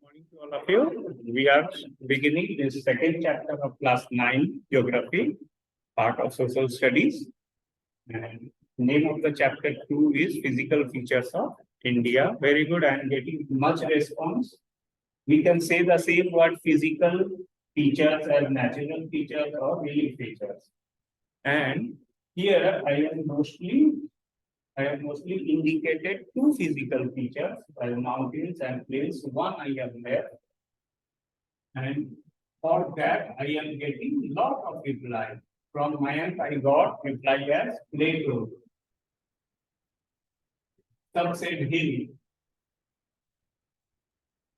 Morning to all of you. We are beginning this second chapter of class 9 geography, part of social studies. And name of the chapter 2 is physical features of India. Very good. I am getting much response. We can say the same word physical features as natural features or real features. And here I have mostly indicated two physical features, mountains and plains. One I have left, and for that I am getting lot of reply. From Mayank I got reply as plateau. Some said hill,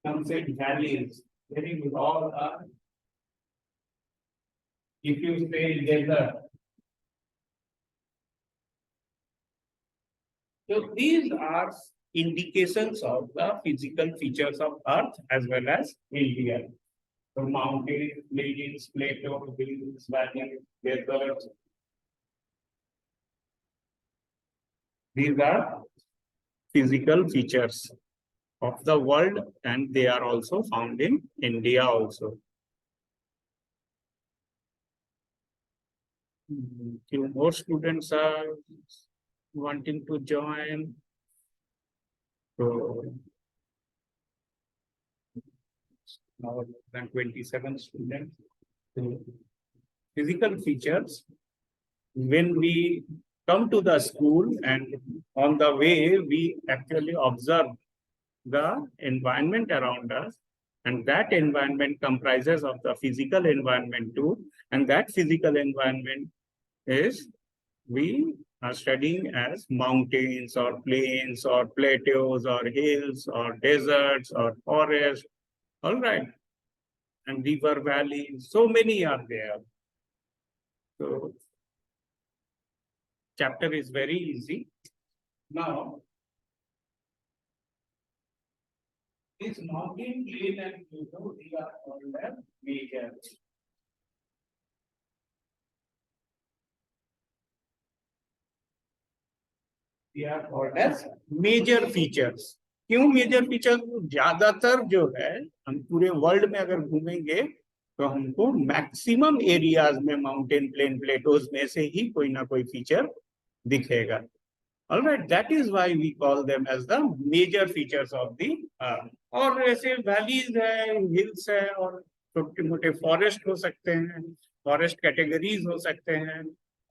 some said valleys. Very good. All are. If you say desert, so these are indications of the physical features of Earth as well as India. So mountains, plains, plateau, hills, valleys, deserts. These are physical features of the world, and they are also found in India also. Few more students are wanting to join. So now than 27 students. So, physical features. When we come to the school and on the way, we actually observe the environment around us, and that environment comprises of the physical environment too, and that physical environment is we are studying as mountains or plains or plateaus or hills or deserts or forests. All right. And river valleys, so many are there. So chapter is very easy. Now, this mountain, plain and plateau, they are called as major. They are called as major features. क्यों major feature? ज्यादातर जो है हम पूरे world में अगर घूमेंगे तो हमको मैक्सिमम एरियाज में माउंटेन, प्लेन, प्लेटोज में से ही कोई ना कोई फीचर दिखेगा. All right, that is why we call them as the major features of the earth. और ऐसे वैलीज है, हिल्स है और छोटे मोटे फॉरेस्ट हो सकते हैं, फॉरेस्ट कैटेगरीज हो सकते हैं,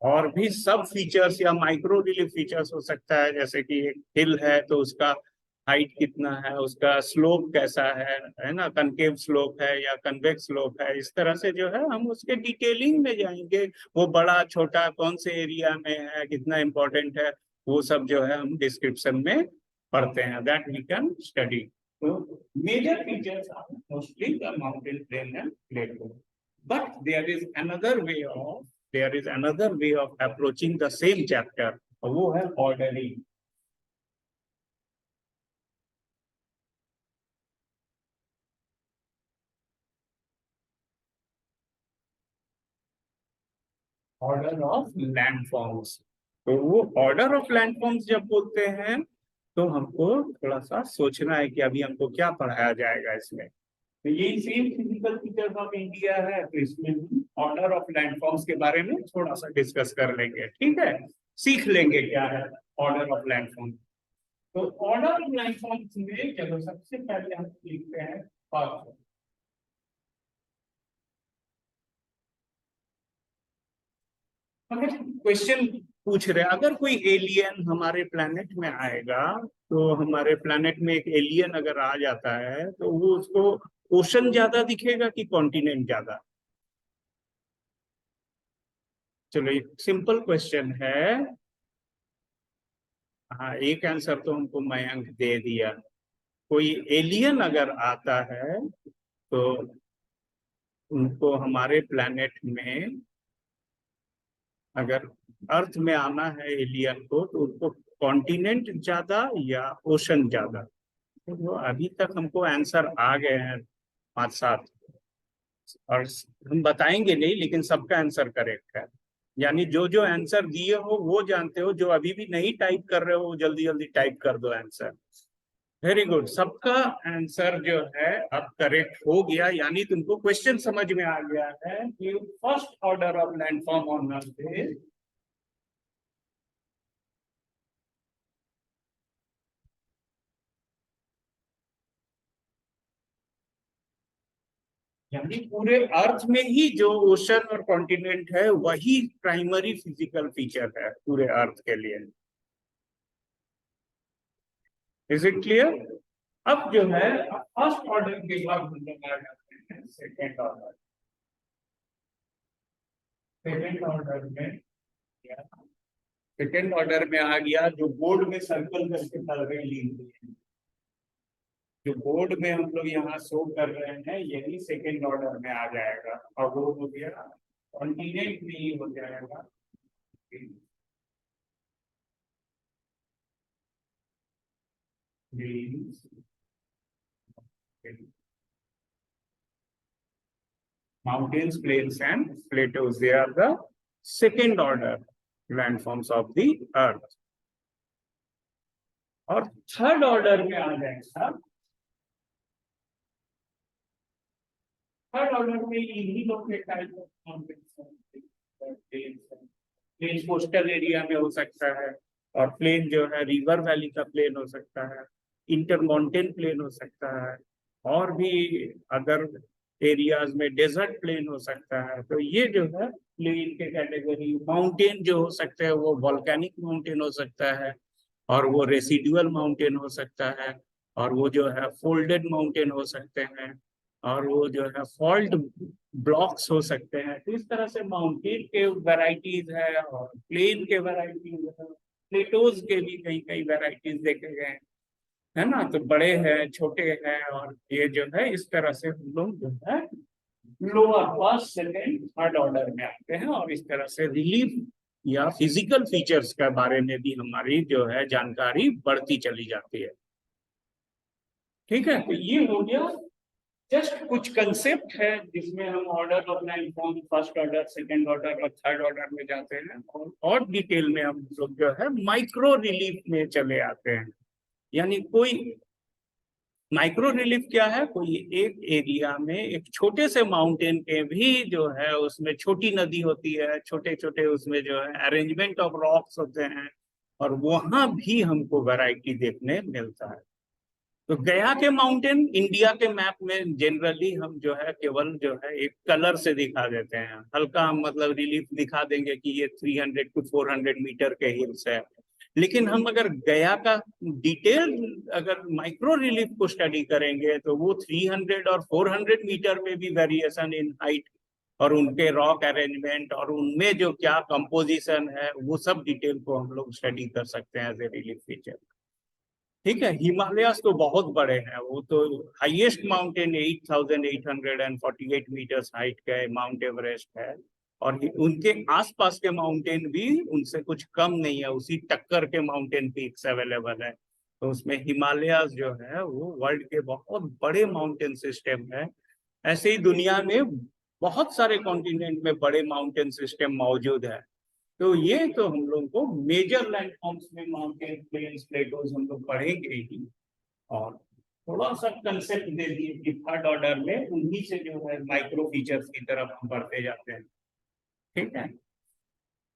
और भी सब फीचर्स या माइक्रो रिलीफ फीचर्स हो सकता है. जैसे कि एक हिल है तो उसका हाइट कितना है, उसका स्लोप कैसा है ना, कनकेव स्लोप है या कन्वेक्स स्लोप है. इस तरह से जो है हम उसके डिटेलिंग में जाएंगे. वो बड़ा छोटा कौन से एरिया में है, कितना इंपॉर्टेंट है, वो सब जो है हम डिस्क्रिप्शन में पढ़ते हैं. That we can study. तो major features are mostly the mountain, plain and plateau. But there is another way of approaching the same chapter. वो है ऑर्डरिंग. Order of landforms. तो वो ऑर्डर ऑफ लैंडफॉर्म्स जब बोलते हैं तो हमको थोड़ा सा सोचना है कि अभी हमको क्या पढ़ाया जाएगा इसमें. तो यही same physical features of India है, तो इसमें ऑर्डर ऑफ लैंडफॉर्म्स के बारे में थोड़ा सा डिस्कस कर लेंगे. ठीक है, सीख लेंगे क्या है ऑर्डर ऑफ लैंडफॉर्म. तो ऑर्डर ऑफ लैंडफॉर्म्स में चलो सबसे पहले हम लिखते हैं फर्स्ट. क्वेश्चन पूछ रहे हैं, अगर कोई एलियन हमारे प्लेनेट में आएगा तो हमारे प्लेनेट में एक एलियन अगर आ जाता है तो वो उसको ओशन ज्यादा दिखेगा कि कॉन्टिनेंट ज्यादा? चलो एक सिंपल क्वेश्चन है. हाँ, एक आंसर तो हमको मयंक दे दिया. कोई एलियन अगर आता है तो उनको हमारे प्लेनेट में, अगर अर्थ में आना है एलियन को, तो उनको कॉन्टिनेंट ज्यादा या ओशन ज्यादा? तो अभी तक हमको आंसर आ गए हैं 5-7, और हम बताएंगे नहीं, लेकिन सबका आंसर करेक्ट है. यानी जो जो आंसर दिए हो वो जानते हो. जो अभी भी नहीं टाइप कर रहे हो जल्दी जल्दी टाइप कर दो आंसर. वेरी गुड, सबका आंसर जो है अब करेक्ट हो गया, यानी तुमको क्वेश्चन समझ में आ गया है कि first order of landform on earth is, यानी पूरे अर्थ में ही जो ओशन और कॉन्टिनेंट है वही प्राइमरी फिजिकल फीचर है पूरे अर्थ के लिए। Is it clear? अब जो है फर्स्ट ऑर्डर के बाद हम लोग आ जाते हैं सेकेंड ऑर्डर। सेकेंड ऑर्डर में सेकेंड ऑर्डर में आ गया जो बोर्ड में सर्कल करके चल रही ली हुई है, जो बोर्ड में हम लोग यहाँ शो कर रहे हैं यही सेकेंड ऑर्डर में आ जाएगा, और वो हो गया कॉन्टिनेंट भी हो जाएगा। Mountains, plains, and plateaus. They are the second order landforms of the earth. और थर्ड ऑर्डर में आ जाएगा, थर्ड ऑर्डर में इन्हीं लोग के type of plain coastal area में हो सकता है, और प्लेन जो है रिवर वैली का प्लेन हो सकता है, इंटर माउंटेन प्लेन हो सकता है, और भी अदर एरियाज में डेजर्ट प्लेन हो सकता है। तो ये जो है प्लेन के कैटेगरी। माउंटेन जो हो सकते हैं वो वॉल्केनिक माउंटेन हो सकता है, और वो रेसिडुअल माउंटेन हो सकता है, और वो जो है फोल्डेड माउंटेन हो सकते हैं, और वो जो है फॉल्ट ब्लॉक्स हो सकते हैं। तो इस तरह से माउंटेन के वैरायटीज है, और प्लेन के वैरायटीज है, प्लेटोज के भी कई कई वैरायटीज देखे गए है ना। तो बड़े हैं, छोटे हैं, और ये जो है इस तरह से हम लोग जो है lower first second third order में आते हैं, और इस तरह से रिलीफ या फिजिकल फीचर्स के बारे में भी हमारी जो है जानकारी बढ़ती चली जाती है। ठीक है, तो ये हो गया जस्ट कुछ कंसेप्ट है जिसमें हम order of landform first order, second order और थर्ड ऑर्डर में जाते हैं, और डिटेल में हम लोग जो है माइक्रो रिलीफ में चले आते हैं। यानी कोई माइक्रो रिलीफ क्या है, कोई एक एरिया में एक छोटे से माउंटेन के भी जो है उसमें छोटी नदी होती है, छोटे छोटे उसमें जो है अरेंजमेंट ऑफ रॉक्स होते हैं, और वहां भी हमको वैरायटी देखने मिलता है। तो गया के माउंटेन इंडिया के मैप में जनरली हम जो है केवल जो है एक कलर से दिखा देते हैं, हल्का हम मतलब रिलीफ दिखा देंगे कि ये 300 टू 400 मीटर के हिल्स है। लेकिन हम अगर गया का डिटेल अगर माइक्रो रिलीफ को स्टडी करेंगे तो वो 300 और 400 मीटर में भी वेरिएशन इन हाइट और उनके रॉक अरेंजमेंट और उनमें जो क्या कंपोजिशन है वो सब डिटेल को हम लोग स्टडी कर सकते हैं एज ए रिलीफ फीचर। ठीक है, हिमालयस तो बहुत बड़े हैं, वो तो हाईएस्ट माउंटेन 8848 मीटर्स हाइट का माउंट एवरेस्ट है, और उनके आसपास के माउंटेन भी उनसे कुछ कम नहीं है, उसी टक्कर के माउंटेन पीक्स अवेलेबल है। तो उसमें हिमालयस जो है वो वर्ल्ड के बहुत बड़े माउंटेन सिस्टम है। ऐसे ही दुनिया में बहुत सारे कॉन्टिनेंट में बड़े माउंटेन सिस्टम मौजूद है। तो ये तो हम लोग को मेजर लैंडफॉर्म्स में माउंटेन, प्लेन्स, प्लेटोज हम लोग पढ़ेंगे ही, और थोड़ा सा कंसेप्ट दे दिए कि थर्ड ऑर्डर में उन्हीं से जो है माइक्रो फीचर्स की तरफ हम बढ़ते जाते हैं। ठीक है,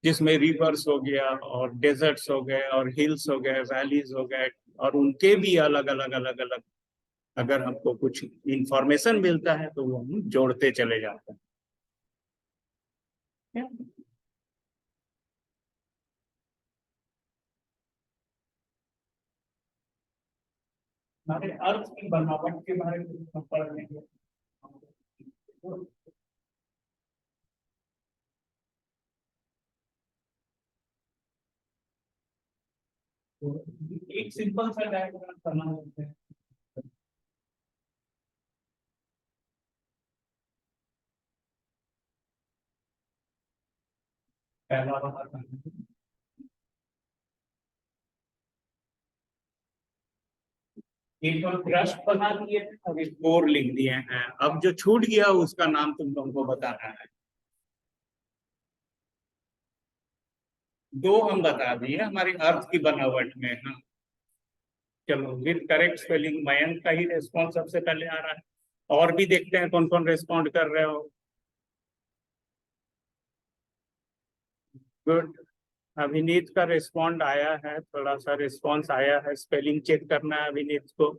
जिसमें रिवर्स हो गया, और डेजर्ट्स हो गए, और हिल्स हो गए, वैलीज हो गए, और उनके भी अलग अलग अलग अलग अगर हमको कुछ इंफॉर्मेशन मिलता है तो वो हम जोड़ते चले जाते हैं। हमारे अर्थ की बनावट के बारे में हम पढ़ लेंगे। तो एक सिंपल सा डायग्राम बना लेते हैं। पहला वाला एक बार क्रस्ट बना दिए और स्कोर लिख दिए हैं। अब जो छूट गया उसका नाम तुम लोगों को बताना है। दो हम बता दिए हमारी अर्थ की बनावट में, हाँ। चलो विद करेक्ट स्पेलिंग मयंक का ही रेस्पॉन्स सबसे पहले आ रहा है। और भी देखते हैं कौन कौन रेस्पॉन्ड कर रहे हो। गुड। अभिनीत का रिस्पॉन्ड आया है, थोड़ा सा रिस्पॉन्स आया है, स्पेलिंग चेक करना है अभिनीत को,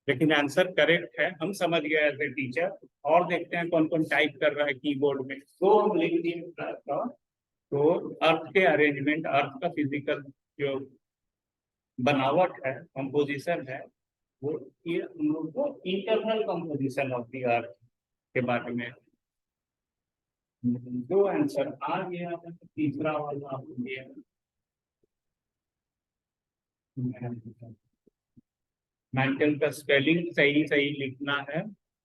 लेकिन आंसर करेक्ट है, हम समझ गए एज ए टीचर। और देखते हैं कौन कौन टाइप कर रहा है कीबोर्ड में। तो हम लिख दिए तो अर्थ के अरेंजमेंट, अर्थ का फिजिकल जो बनावट है, कंपोजिशन है, वो ये हम लोग को internal composition of the earth के बारे में दो आंसर आ गया। तीसरा वाला आप दिया मेंटल का स्पेलिंग सही सही लिखना है।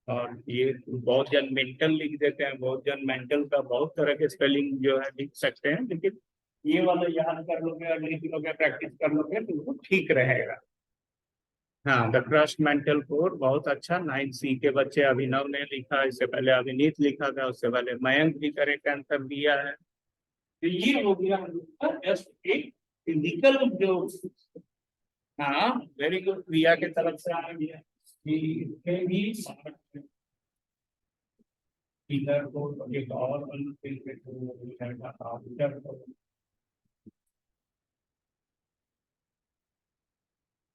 और ये बहुत जन मेंटल लिख देते हैं, बहुत जन मेंटल का बहुत तरह के स्पेलिंग जो है लिख सकते हैं, लेकिन ये वाला याद कर लोगे और लिख लोगे, प्रैक्टिस कर लोगे तो वो ठीक रहेगा। हाँ, द क्रस्ट मेंटल कोर बहुत अच्छा। 9C के बच्चे अभिनव ने लिखा, इससे पहले अभिनीत लिखा था, उससे पहले मयंक भी करेक्ट आंसर दिया है। तो ये हो गया हम लोग का जस्ट एक फिजिकल जो। हाँ, वेरी गुड, प्रिया के तरफ से आ गया कि इसमें भी इधर को एक और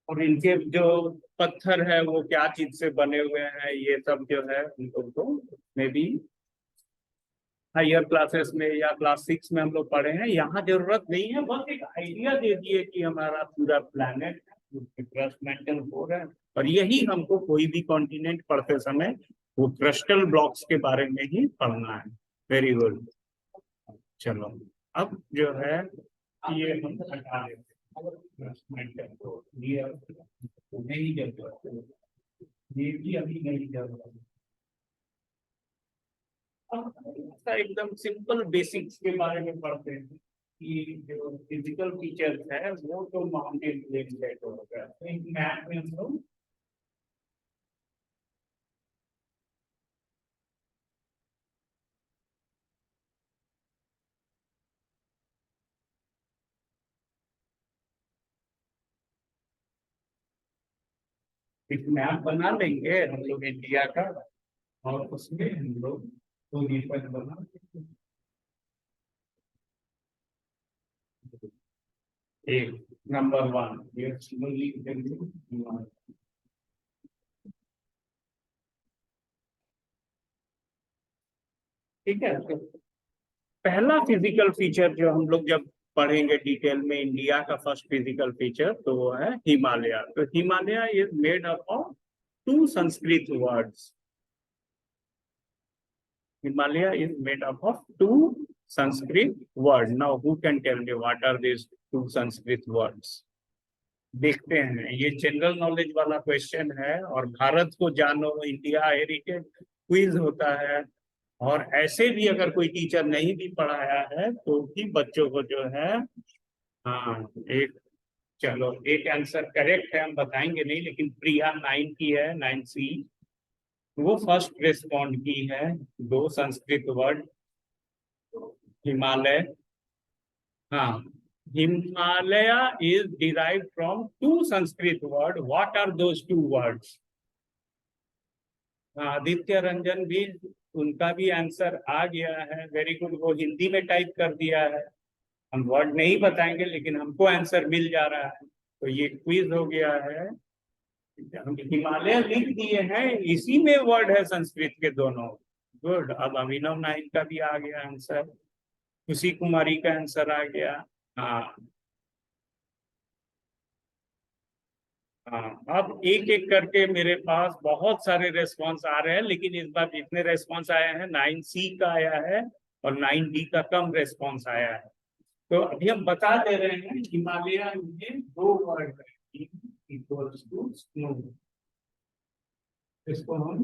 और इनके जो पत्थर है वो क्या चीज से बने हुए हैं, ये सब जो है उन लोग को में भी हायर क्लासेस में या क्लास 6 में हम लोग पढ़े हैं, यहाँ जरूरत नहीं है, बस एक आइडिया दे दिए कि हमारा पूरा प्लैनेट मेंटल कोर है, और यही हमको कोई भी कॉन्टिनेंट पढ़ते समय वो क्रिस्टल ब्लॉक्स के बारे में ही पढ़ना है। Very good. चलो अब जो है ये हम हटा लेते हैं मेंटल कोर, ये नहीं जरूरत, ये भी अभी नहीं जरूरत। एकदम सिंपल बेसिक्स के बारे में पढ़ते हैं कि जो फिजिकल फीचर्स है वो तो माउंटेन रिलेटेड होगा। मैप में हम लोग एक मैप बना लेंगे हम लोग इंडिया का, और उसमें हम लोग पोजीशन बना एक नंबर 1 ये लिख देंगे। ठीक है, तो पहला फिजिकल फीचर जो हम लोग जब पढ़ेंगे डिटेल में, इंडिया का फर्स्ट फिजिकल फीचर, तो वो है हिमालय। तो Himalaya is made up of 2 Sanskrit words. Himalaya is made up of 2 Sanskrit words. Now, who can tell me what are these 2 Sanskrit words? देखते हैं, ये जनरल नॉलेज वाला क्वेश्चन है, और भारत को जानो इंडिया हेरिटेज क्विज होता है, और ऐसे भी अगर कोई टीचर नहीं भी पढ़ाया है तो भी बच्चों को जो है, हाँ एक, चलो एक आंसर करेक्ट है, हम बताएंगे नहीं, लेकिन प्रिया 9 की है, 9C, वो फर्स्ट रिस्पॉन्ड की है। 2 संस्कृत वर्ड हिमालय, हाँ, Himalaya is derived from 2 Sanskrit word. What are those 2 words? Aditya Ranjan भी, उनका भी आंसर आ गया है, वेरी गुड, वो हिंदी में टाइप कर दिया है। हम वर्ड नहीं बताएंगे लेकिन हमको आंसर मिल जा रहा है, तो ये क्विज हो गया है। हम हिमालय लिख दिए हैं, इसी में वर्ड है संस्कृत के दोनों। गुड, अब अभिनव नाइक का भी आ गया आंसर, खुशी कुमारी का आंसर आ गया। हाँ, हाँ, अब एक एक करके मेरे पास बहुत सारे रेस्पॉन्स आ रहे हैं, लेकिन इस बार जितने रेस्पॉन्स आए हैं 9C का आया है और 9D का कम रेस्पॉन्स आया है। तो अभी हम बता दे रहे हैं हिमालय में 2 वर्ड है, इक्वल्स टू स्नो। इसको हम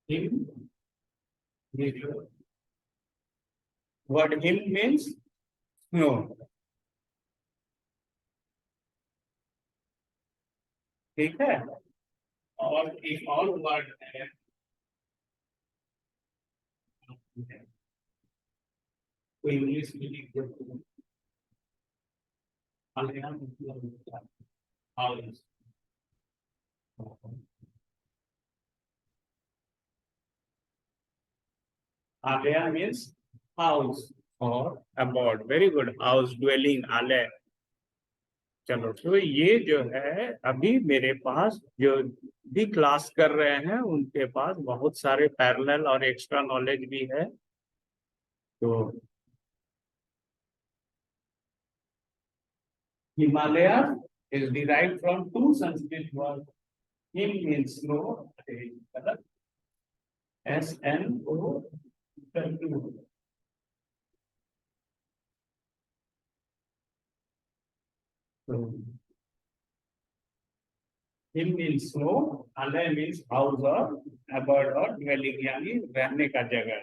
हिम, ये जो वर्ड हिम मीन्स स्नो, ठीक है। और एक और वर्ड है, कोई इंग्लिश में लिख दो, हिमालय मतलब हाउस, आलय मीन्स हाउस और about, very good, house dwelling आलय। चलो, तो ये जो है अभी मेरे पास जो भी क्लास कर रहे हैं उनके पास बहुत सारे पैरेलल और एक्स्ट्रा नॉलेज भी है। तो Himalaya is derived from two Sanskrit words. Him means snow, SNO. So, him means snow, आलय मीन्स हाउस और abode और dwelling यानी रहने का जगह।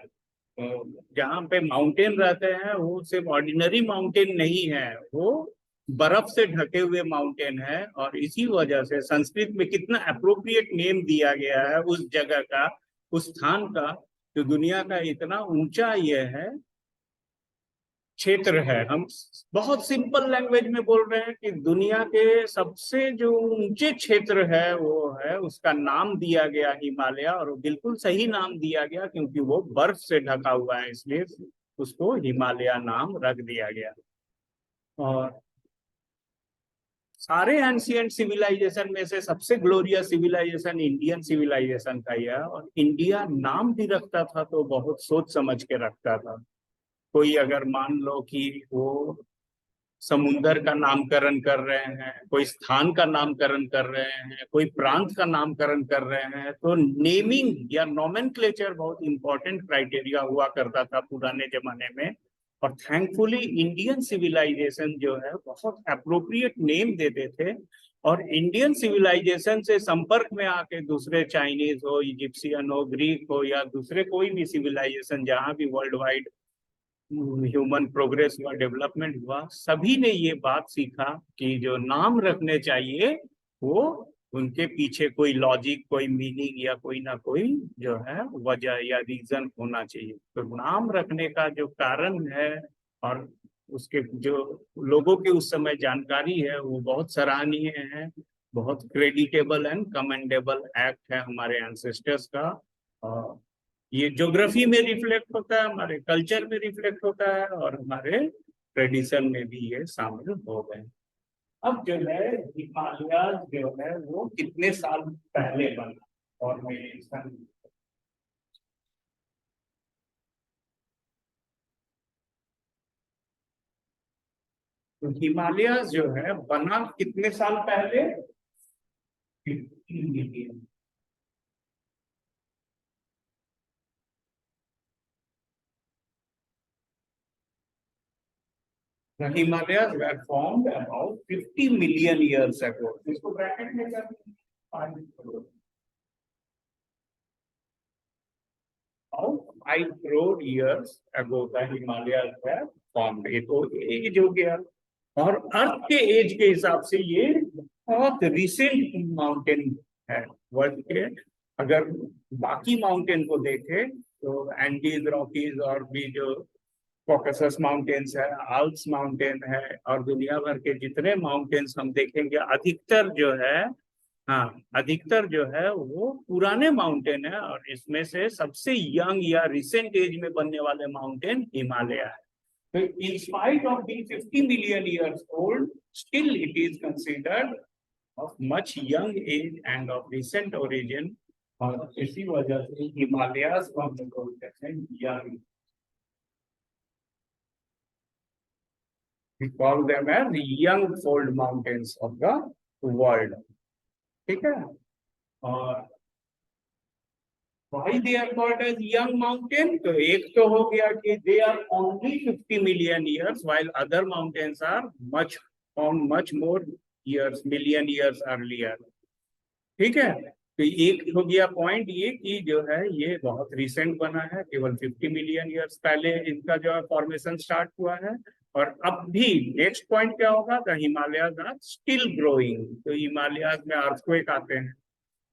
तो जहाँ पे माउंटेन रहते हैं वो सिर्फ ऑर्डिनरी माउंटेन नहीं है, वो बर्फ से ढके हुए माउंटेन है। और इसी वजह से संस्कृत में कितना अप्रोप्रिएट नेम दिया गया है उस जगह का, उस स्थान का, जो दुनिया का इतना ऊंचा ये है क्षेत्र है। हम बहुत सिंपल लैंग्वेज में बोल रहे हैं कि दुनिया के सबसे जो ऊंचे क्षेत्र है वो है, उसका नाम दिया गया हिमालय, और बिल्कुल सही नाम दिया गया क्योंकि वो बर्फ से ढका हुआ है, इसलिए उसको हिमालय नाम रख दिया गया। और सारे एंशिएंट सिविलाइजेशन में से सबसे ग्लोरियस सिविलाइजेशन इंडियन सिविलाइजेशन का ही है। और इंडिया नाम भी रखता था तो बहुत सोच समझ के रखता था। कोई अगर मान लो कि वो समुन्दर का नामकरण कर रहे हैं, कोई स्थान का नामकरण कर रहे हैं, कोई प्रांत का नामकरण कर रहे हैं, तो नेमिंग या नोमेनक्लेचर बहुत इंपॉर्टेंट क्राइटेरिया हुआ करता था पुराने जमाने में। और थैंकफुली इंडियन सिविलाइजेशन जो है बहुत अप्रोप्रिएट नेम देते थे। और इंडियन सिविलाइजेशन से संपर्क में आके दूसरे चाइनीज हो, इजिप्शियन हो, ग्रीक हो, या दूसरे कोई भी सिविलाइजेशन जहां भी वर्ल्ड वाइड ह्यूमन प्रोग्रेस हुआ, डेवलपमेंट हुआ, सभी ने ये बात सीखा कि जो नाम रखने चाहिए वो उनके पीछे कोई लॉजिक, कोई मीनिंग या कोई ना कोई जो है वजह या रीजन होना चाहिए। तो नाम रखने का जो कारण है और उसके जो लोगों की उस समय जानकारी है वो बहुत सराहनीय है, बहुत क्रेडिटेबल एंड कमेंडेबल एक्ट है हमारे एंसेस्टर्स का। और ये ज्योग्राफी में रिफ्लेक्ट होता है, हमारे कल्चर में रिफ्लेक्ट होता है, और हमारे ट्रेडिशन में भी ये शामिल हो गए। अब जो है हिमालय जो है वो कितने साल पहले बना और मेरे तो हिमालय जो है बना कितने साल पहले? 15 million. The Himalayas were formed about 50 million years ago. इसको ब्रैकेट में कर 5 crore. About 5 crore years ago the Himalayas were formed. ये तो एज हो गया। और अर्थ के एज के हिसाब से ये बहुत रिसेंट माउंटेन है वर्ल्ड के। अगर बाकी माउंटेन को देखें तो एंडीज, रॉकीज और भी जो कॉकसस माउंटेन्स है, आल्प्स माउंटेन है, और दुनिया भर के जितने माउंटेन्स हम देखेंगे अधिकतर जो है, हाँ, अधिकतर जो है वो पुराने माउंटेन है। और इसमें से सबसे यंग या रिसेंट एज में बनने वाले माउंटेन हिमालय है। So in spite of being 50 million years old, still it is considered of much young age and of recent origin. और इसी वजह से हिमालयास को हम लोग कहते हैं young. We call them as young fold mountains of the world. ठीक है? और why they are called as young mountain? तो एक तो हो गया कि they are only 50 million years while other mountains are much more years, million years earlier. ठीक है? तो एक हो गया पॉइंट ये कि जो है ये बहुत रिसेंट बना है, केवल 50 मिलियन ईयर्स पहले इनका जो है फॉर्मेशन स्टार्ट हुआ है। और अब भी नेक्स्ट पॉइंट क्या होगा? The Himalayas are still growing. तो हिमालयाज में अर्थक्वेक आते हैं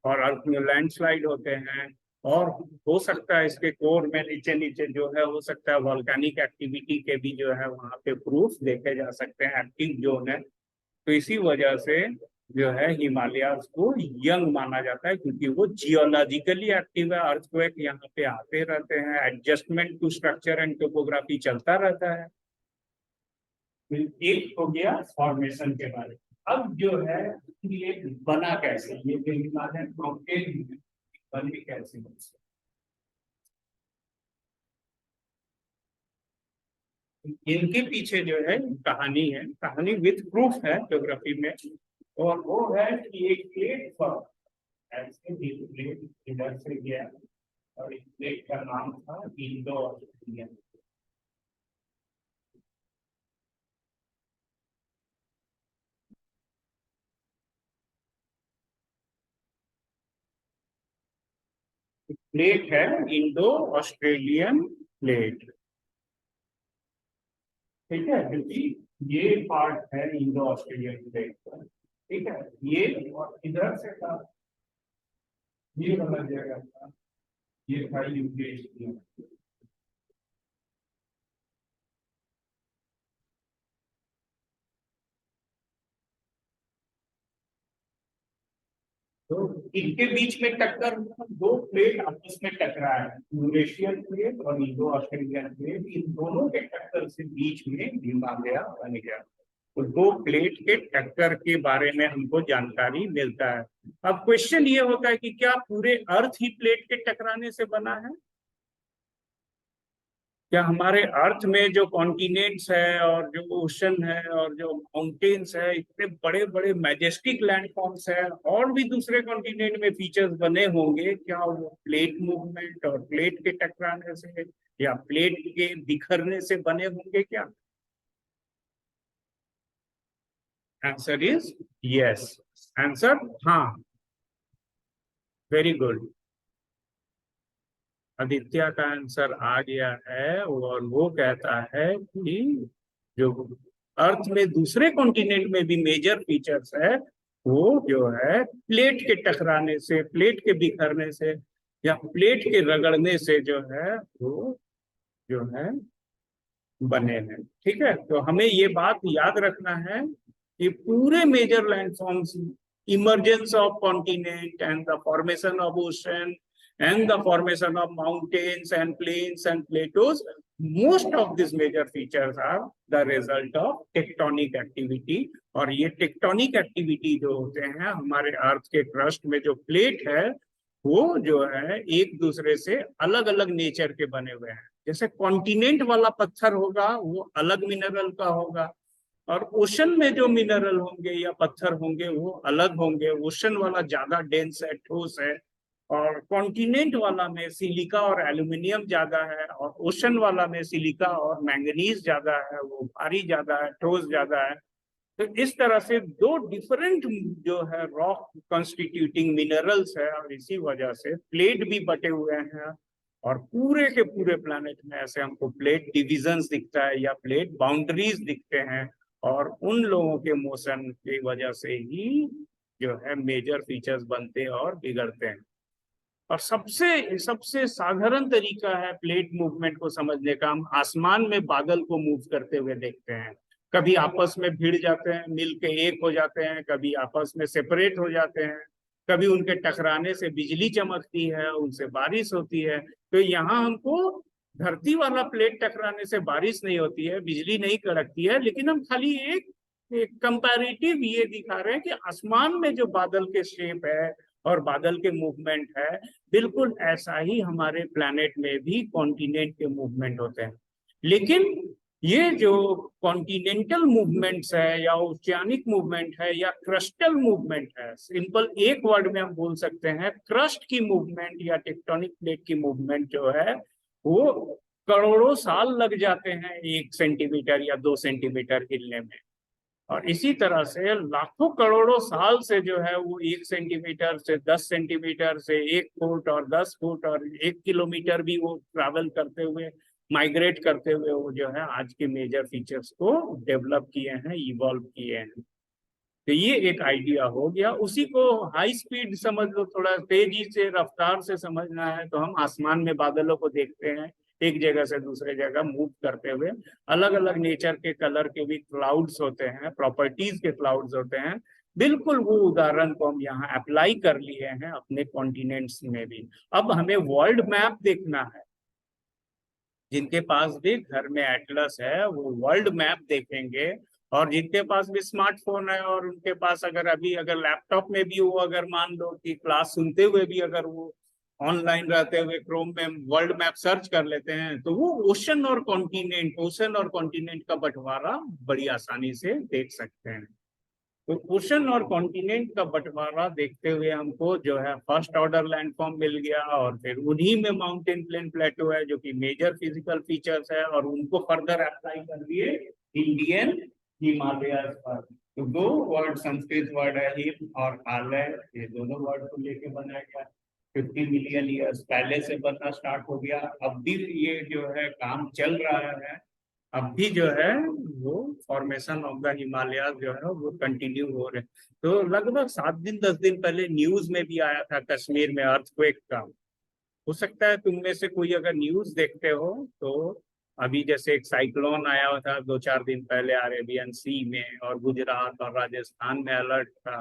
और अर्थ में लैंडस्लाइड होते हैं, और हो सकता है इसके कोर में नीचे नीचे जो है हो सकता है वॉल्केनिक एक्टिविटी के भी जो है वहां पे प्रूफ देखे जा सकते हैं, एक्टिव जोन है। तो इसी वजह से जो है हिमालयाज को यंग माना जाता है, क्योंकि वो जियोलॉजिकली एक्टिव है। अर्थक्वेक यहाँ पे आते रहते हैं, adjustment to structure and topography चलता रहता है। एक हो गया फॉर्मेशन के बारे में। अब जो है ये बना कैसे, ये जो हिमालयन माउंटेन बने कैसे। इनके पीछे जो है कहानी है, कहानी विद प्रूफ है ज्योग्राफी में। और वो है कि एक प्लेट पर ऐसे भी प्लेट इधर से गया, और इस प्लेट का नाम था इंडो ऑस्ट्रेलियन। प्लेट है इंडो ऑस्ट्रेलियन प्लेट, ठीक है, क्योंकि ये पार्ट है इंडो ऑस्ट्रेलियन प्लेट का, ठीक है। ये और इधर से था, ये वाला जगह था, ये था यूके। तो इनके बीच में टक्कर, दो प्लेट आपस में टकराए, यूरेशियन प्लेट और इंडो ऑस्ट्रेलियन प्लेट, इन दोनों के टक्कर से बीच में हिमालय बन गया। तो दो प्लेट के टक्कर के बारे में हमको जानकारी मिलता है। अब क्वेश्चन ये होता है कि क्या पूरे अर्थ ही प्लेट के टकराने से बना है? क्या हमारे अर्थ में जो कॉन्टिनेंट्स है और जो ओशन है और जो माउंटेन्स है, इतने बड़े बड़े मैजेस्टिक लैंडफॉर्म्स है, और भी दूसरे कॉन्टिनेंट में फीचर्स बने होंगे, क्या वो प्लेट मूवमेंट और प्लेट के टकराने से या प्लेट के बिखरने से बने होंगे क्या? Answer is yes. आंसर हाँ, वेरी गुड। आदित्य का आंसर आ गया है, और वो कहता है कि जो अर्थ में दूसरे कॉन्टिनेंट में भी मेजर फीचर्स है, वो जो है प्लेट के टकराने से, प्लेट के बिखरने से या प्लेट के रगड़ने से जो है वो जो है बने हैं, ठीक है। तो हमें ये बात याद रखना है कि पूरे major landforms, emergence of continent and the formation of ocean and the formation of mountains and plains and plateaus, most of these major features are the result of tectonic activity। और ये टेक्टोनिक एक्टिविटी जो होते हैं हमारे अर्थ के crust में, जो plate है वो जो है एक दूसरे से अलग अलग नेचर के बने हुए हैं। जैसे कॉन्टिनेंट वाला पत्थर होगा वो अलग मिनरल का होगा, और ओशन में जो मिनरल होंगे या पत्थर होंगे वो अलग होंगे। ओशन वाला ज्यादा डेंस है, ठोस है, और कॉन्टिनेंट वाला में सिलिका और एल्यूमिनियम ज्यादा है, और ओशन वाला में सिलिका और मैंगनीज ज्यादा है, वो भारी ज्यादा है, ठोस ज्यादा है। तो इस तरह से दो डिफरेंट जो है रॉक कॉन्स्टिट्यूटिंग मिनरल्स है, और इसी वजह से प्लेट भी बटे हुए हैं। और पूरे के पूरे प्लानट में ऐसे हमको प्लेट डिविजन्स दिखता है या प्लेट बाउंड्रीज दिखते हैं, और उन लोगों के मोशन की वजह से ही जो है मेजर फीचर्स बनते और बिगड़ते हैं। और सबसे सबसे साधारण तरीका है प्लेट मूवमेंट को समझने का, हम आसमान में बादल को मूव करते हुए देखते हैं। कभी आपस में भिड़ जाते हैं, मिल के एक हो जाते हैं, कभी आपस में सेपरेट हो जाते हैं, कभी उनके टकराने से बिजली चमकती है, उनसे बारिश होती है। तो यहाँ हमको धरती वाला प्लेट टकराने से बारिश नहीं होती है, बिजली नहीं कड़कती है, लेकिन हम खाली एक कंपैरेटिव ये दिखा रहे हैं कि आसमान में जो बादल के शेप है और बादल के मूवमेंट है, बिल्कुल ऐसा ही हमारे प्लैनेट में भी कॉन्टिनेंट के मूवमेंट होते हैं। लेकिन ये जो कॉन्टिनेंटल मूवमेंट्स है या ओशियानिक मूवमेंट है या क्रस्टल मूवमेंट है, सिंपल एक वर्ड में हम बोल सकते हैं, क्रस्ट की मूवमेंट या टेक्टोनिक प्लेट की मूवमेंट जो है वो करोड़ों साल लग जाते हैं 1 सेंटीमीटर या 2 सेंटीमीटर हिलने में। और इसी तरह से लाखों करोड़ों साल से जो है वो 1 सेंटीमीटर से 10 सेंटीमीटर से 1 फुट और 10 फुट और 1 किलोमीटर भी वो ट्रैवल करते हुए, माइग्रेट करते हुए वो जो है आज के मेजर फीचर्स को डेवलप किए हैं, इवॉल्व किए हैं। तो ये एक आइडिया हो गया। उसी को हाई स्पीड समझ लो, थोड़ा तेजी से रफ्तार से समझना है तो हम आसमान में बादलों को देखते हैं, एक जगह से दूसरे जगह मूव करते हुए। अलग अलग नेचर के कलर के भी क्लाउड्स होते हैं, प्रॉपर्टीज के क्लाउड्स होते हैं। बिल्कुल वो उदाहरण को हम यहाँ अप्लाई कर लिए हैं अपने कॉन्टिनेंट्स में भी। अब हमें वर्ल्ड मैप देखना है। जिनके पास भी घर में एटलस है वो वर्ल्ड मैप देखेंगे, और जिनके पास भी स्मार्टफोन है और उनके पास अगर लैपटॉप में भी वो, अगर मान लो कि क्लास सुनते हुए भी अगर वो ऑनलाइन रहते हुए क्रोम में वर्ल्ड मैप सर्च कर लेते हैं, तो वो ओशन और कॉन्टिनेंट का बंटवारा बड़ी आसानी से देख सकते हैं। तो ओशन और कॉन्टिनेंट का बंटवारा देखते हुए हमको जो है फर्स्ट ऑर्डर लैंडफॉर्म मिल गया, और फिर उन्हीं में माउंटेन प्लेन प्लेटो है जो कि मेजर फिजिकल फीचर्स है, और उनको फर्दर अप्लाई कर दिए इंडियन हिमालयस पर। तो दो वर्ड संस्कृत वर्ड है हिम और आलय, ये दोनों वर्ड को लेके बनाया गया। 50 मिलियन ईयर्स पहले से बनना स्टार्ट हो गया। अब भी ये जो है काम चल रहा है। अब भी जो है वो फॉर्मेशन ऑफ द हिमालय जो है वो कंटिन्यू हो रहे। तो लगभग 7 दिन 10 दिन पहले न्यूज में भी आया था कश्मीर में अर्थक्वेक का। हो सकता है तुम में से कोई अगर न्यूज देखते हो तो अभी जैसे एक साइक्लोन आया हुआ था 2-4 दिन पहले अरेबियन सी में, और गुजरात और राजस्थान में अलर्ट था,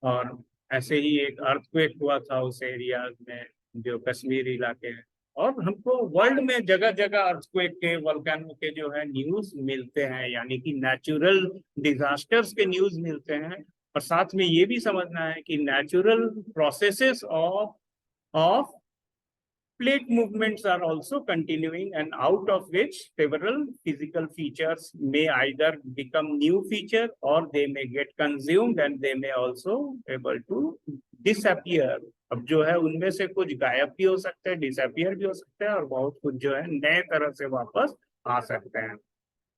और ऐसे ही एक अर्थक्वेक हुआ था उस एरिया में जो कश्मीर इलाके है। और हमको वर्ल्ड में जगह जगह अर्थक्वेक के, वोल्केनो के जो है न्यूज मिलते हैं, यानी कि नेचुरल डिजास्टर्स के न्यूज मिलते हैं। और साथ में ये भी समझना है कि natural processes of plate movements are also continuing, and out of which several physical features may either become new feature or they may get consumed and they may also able to disappear. अब जो है उनमें से कुछ गायब भी हो सकते हैं, डिसअपियर भी हो सकते हैं, और बहुत कुछ जो है नए तरह से वापस आ सकते हैं।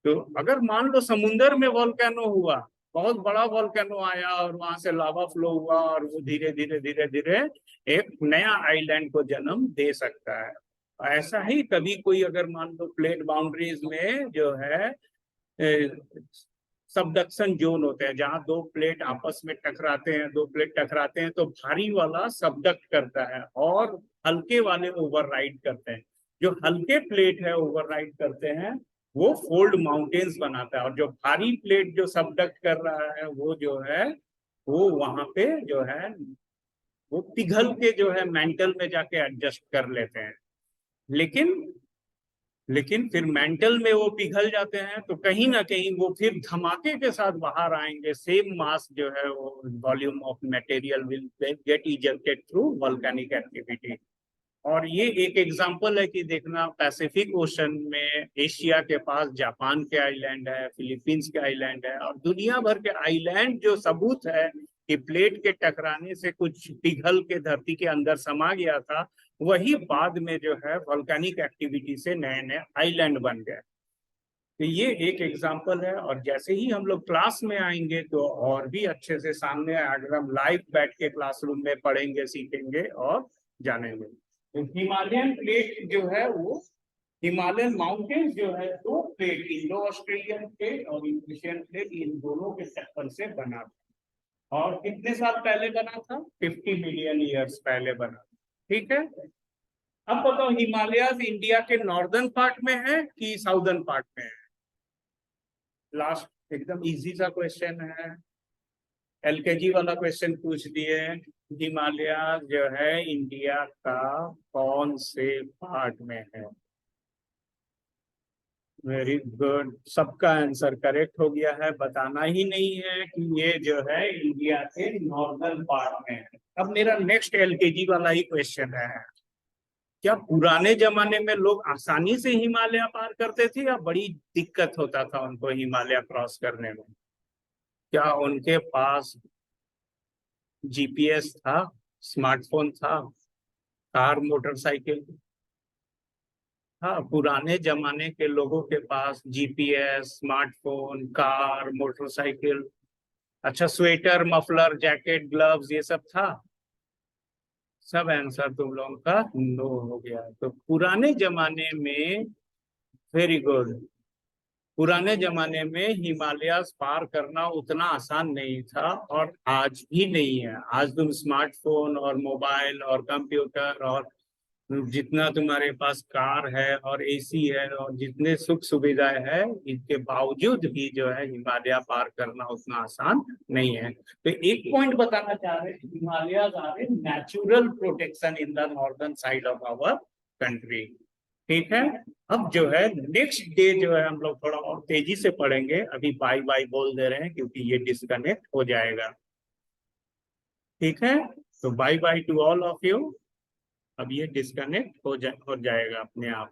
तो अगर मान लो समुंदर में वोल्केनो हुआ, बहुत बड़ा वोल्केनो आया और वहां से लावा फ्लो हुआ, और वो धीरे धीरे धीरे धीरे एक नया आइलैंड को जन्म दे सकता है। ऐसा ही कभी कोई अगर मान लो प्लेट बाउंड्रीज में जो है सबडक्शन जोन होते हैं, जहां दो प्लेट आपस में टकराते हैं, दो प्लेट टकराते हैं तो भारी वाला सबडक्ट करता है और हल्के वाले ओवरराइड करते हैं। जो हल्के प्लेट है ओवरराइड करते हैं वो फोल्ड माउंटेन्स बनाता है, और जो भारी प्लेट जो सबडक्ट कर रहा है वो जो है वो वहां पे जो है वो पिघल के जो है मेंटल में जाके एडजस्ट कर लेते हैं। लेकिन फिर मेंटल में वो पिघल जाते हैं तो कहीं ना कहीं वो फिर धमाके के साथ बाहर आएंगे। सेम मास जो है वो volume of material will get ejected through volcanic activity. और ये एक एग्जांपल है कि देखना पैसिफिक ओशन में एशिया के पास जापान के आइलैंड है, फिलीपींस के आइलैंड है, और दुनिया भर के आइलैंड जो सबूत है कि प्लेट के टकराने से कुछ पिघल के धरती के अंदर समा गया था, वही बाद में जो है वोल्केनिक एक्टिविटी से नए नए आइलैंड बन गए। तो ये एक एग्जांपल है। और जैसे ही हम लोग क्लास में आएंगे तो और भी अच्छे से सामने अगर हम लाइव बैठ के क्लासरूम में पढ़ेंगे, सीखेंगे और जानेंगे। तो हिमालयन प्लेट जो है वो, हिमालयन माउंटेन्स जो है दो प्लेट, इंडो ऑस्ट्रेलियन प्लेट और एशियन प्लेट, इन दोनों के टक्कर से बना था। और कितने साल पहले बना था? 50 मिलियन ईयर्स पहले बना। ठीक है, अब बताओ हिमालयस इंडिया के नॉर्दर्न पार्ट में है कि साउदर्न पार्ट में है? लास्ट एकदम इजी सा क्वेश्चन है, एलकेजी वाला क्वेश्चन पूछ दिए। हिमालय जो है इंडिया का कौन से पार्ट में है? वेरी गुड, सबका आंसर करेक्ट हो गया है। बताना ही नहीं है कि ये जो है इंडिया के नॉर्दर्न पार्ट में है। अब मेरा नेक्स्ट एलकेजी वाला ही क्वेश्चन है, क्या पुराने जमाने में लोग आसानी से हिमालय पार करते थे या बड़ी दिक्कत होता था उनको हिमालय क्रॉस करने में? क्या उनके पास जीपीएस था, स्मार्टफोन था, कार मोटरसाइकिल? हाँ, पुराने जमाने के लोगों के पास जीपीएस, स्मार्टफोन, कार, मोटरसाइकिल, अच्छा स्वेटर, मफलर, जैकेट, ग्लव्स, ये सब था? सब आंसर तुम लोगों का नो हो गया। तो पुराने जमाने में, वेरी गुड, पुराने जमाने में हिमालयास पार करना उतना आसान नहीं था, और आज भी नहीं है। आज तुम स्मार्टफोन और मोबाइल और कंप्यूटर और जितना तुम्हारे पास कार है और एसी है और जितने सुख सुविधाएं है, इनके बावजूद भी जो है हिमालय पार करना उतना आसान नहीं है। तो एक पॉइंट बताना चाह रहे हैं, Himalayas are a natural protection in the northern side of our country. ठीक है। अब जो है नेक्स्ट डे जो है हम लोग थोड़ा और तेजी से पढ़ेंगे, अभी बाय बाय बोल दे रहे हैं क्योंकि ये डिस्कनेक्ट हो जाएगा। ठीक है, तो bye bye to all of you. अब ये डिस्कनेक्ट हो जाएगा अपने आप।